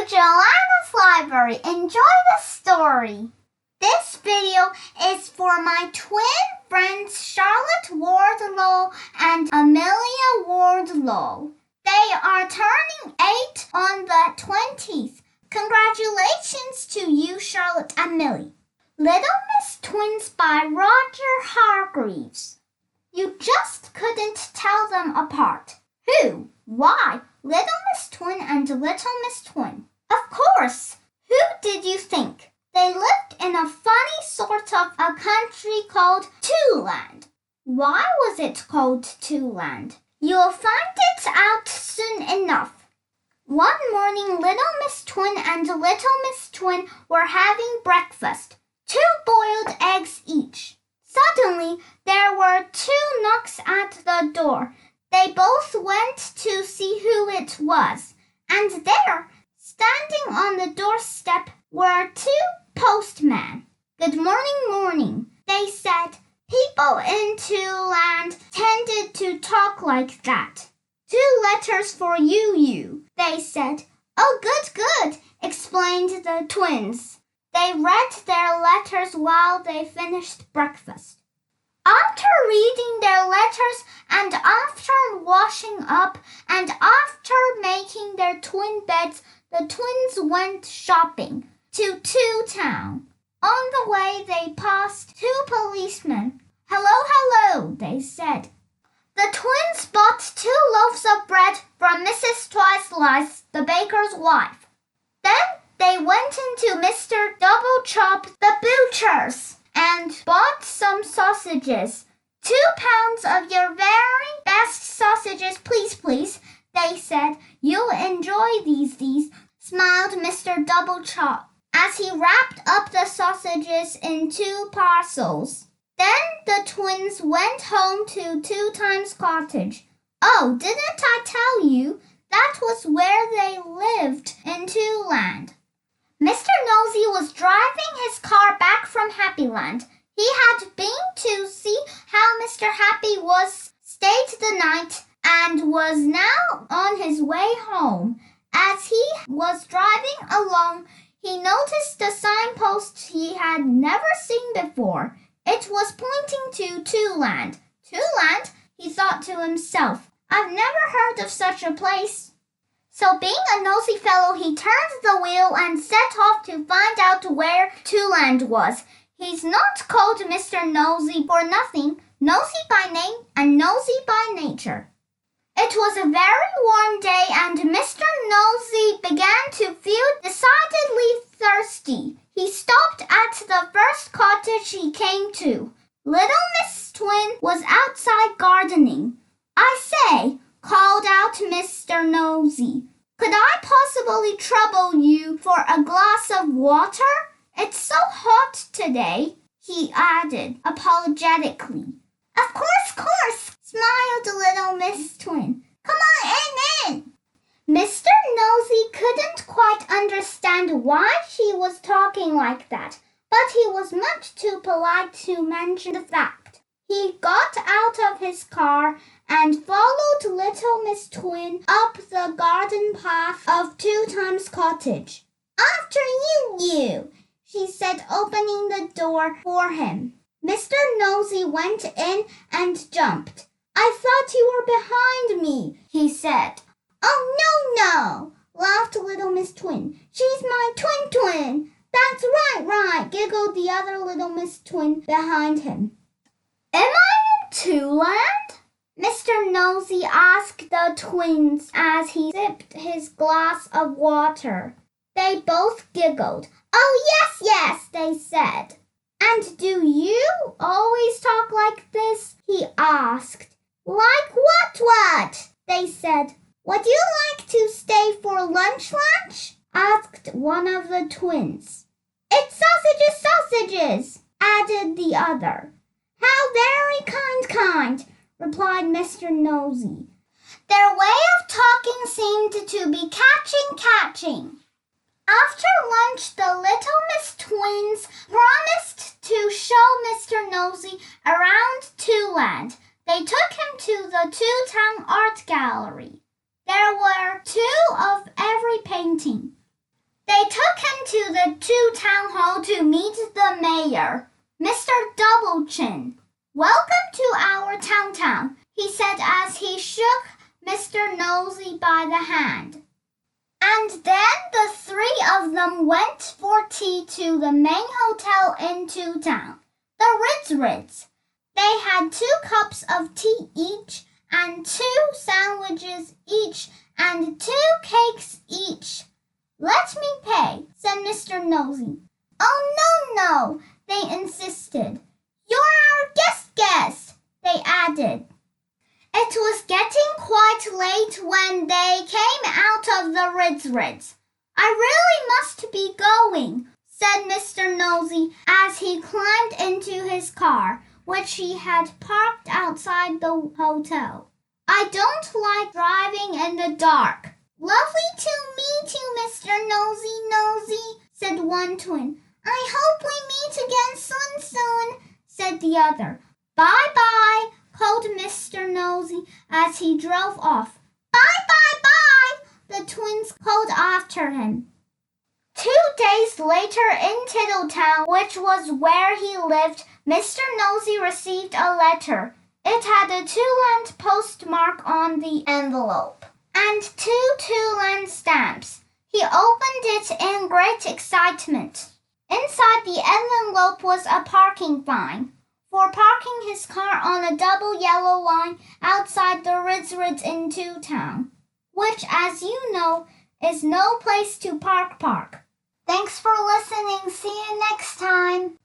Joanna's Library. Enjoy the story. This video is for my twin friends Charlotte Wardlow and Amelia Wardlow. They are turning 8 on the 20th. Congratulations to you, Charlotte and Millie. Little Miss Twins by Roger Hargreaves. You just couldn't tell them apart. Who? Why? Little Miss Twin and Little Miss Twin. Of course! Who did you think? They lived in a funny sort of a country called Two-Land. Why was it called Two-Land? You'll find it out soon enough. One morning, Little Miss Twin and Little Miss Twin were having breakfast, 2 boiled eggs each. Suddenly, there were 2 knocks at the door. They both went to see who it was, and there, standing on the doorstep, were 2 postmen. Good morning, they said. People in Two-Land tended to talk like that. 2 letters for you, they said. Oh, good, explained the twins. They read their letters while they finished breakfast. After reading their letters and after washing up and after making their twin beds, the twins went shopping to Two-Town. On the way, they passed 2 policemen. Hello, they said. The twins bought 2 loaves of bread from Mrs. Twice-Slice, the baker's wife. Then they went into Mr. Double-Chop, the butcher's, and bought some sausages. 2 pounds of your very best sausages, please, they said. You'll enjoy these, smiled Mr. Double-Chop as he wrapped up the sausages in 2 parcels. Then the twins went home to 2 Times Cottage. Oh, didn't I tell you? That was where they lived in Two-Land. Mr. Nosy was driving his car back from Happyland. He had been to see how Mr. Happy was stayed the night and was now on his way home. As he was driving along, he noticed a signpost he had never seen before. It was pointing to Two-Land. Two-Land? He thought to himself. I've never heard of such a place. So being a nosy fellow, he turned the wheel and set off to find out where Two-Land was. He's not called Mr. Nosy for nothing, nosy by name and nosy by nature. It was a very warm day and Mr. Nosy began to feel decidedly thirsty. He stopped at the first cottage he came to. Little Miss Twin was outside gardening. I say, called out Mr. Nosy, could I possibly trouble you for a glass of water? It's so hot today, he added apologetically. Of course, smiled Little Miss Twin. Come on in. Mr. Nosy couldn't quite understand why she was talking like that, but he was much too polite to mention the fact. He got out of his car and followed Little Miss Twin up the garden path of 2 Times Cottage. After you, she said, opening the door for him. Mr. Nosy went in and jumped. I thought you were behind me, he said. Oh, no, laughed Little Miss Twin. She's my twin. That's right, giggled the other Little Miss Twin behind him. Am I in Two-Land? Mr. Nosy asked the twins as he sipped his glass of water. They both giggled. Oh, yes, they said. And do you always talk like this? He asked. Like what? They said. Would you like to stay for lunch? Asked one of the twins. It's sausages, added the other. How very kind, replied Mr. Nosy. Their way of talking seemed to be catching. After lunch, the Little Miss Twins promised to show Mr. Nosy around Two-Land. They took him to the Two-Town Art Gallery. There were 2 of every painting. to the town hall to meet the mayor, Mr. Doublechin. "Welcome to our town," he said as he shook Mr. Nosey by the hand. And then the three of them went for tea to the main hotel in town, the Ritz. They had 2 cups of tea each, and 2 sandwiches each, and 2 cakes each. "Let me pay," said Mr. Nosey. "Oh, no," they insisted. "You're our guest," they added. It was getting quite late when they came out of the Ritz. "I really must be going," said Mr. Nosey as he climbed into his car, which he had parked outside the hotel. "I don't like driving in the dark." "Lovely to meet you, Mr. Nosey," said one twin. "I hope we meet again soon," said the other. "Bye-bye," called Mr. Nosey as he drove off. "Bye," the twins called after him. 2 days later in Tiddletown, which was where he lived, Mr. Nosey received a letter. It had a 2-land postmark on the envelope and 2 2-land stamps. He opened it in great excitement. Inside the envelope was a parking fine for parking his car on a double yellow line outside the Ritz in town, which, as you know, is no place to park. Thanks for listening. See you next time.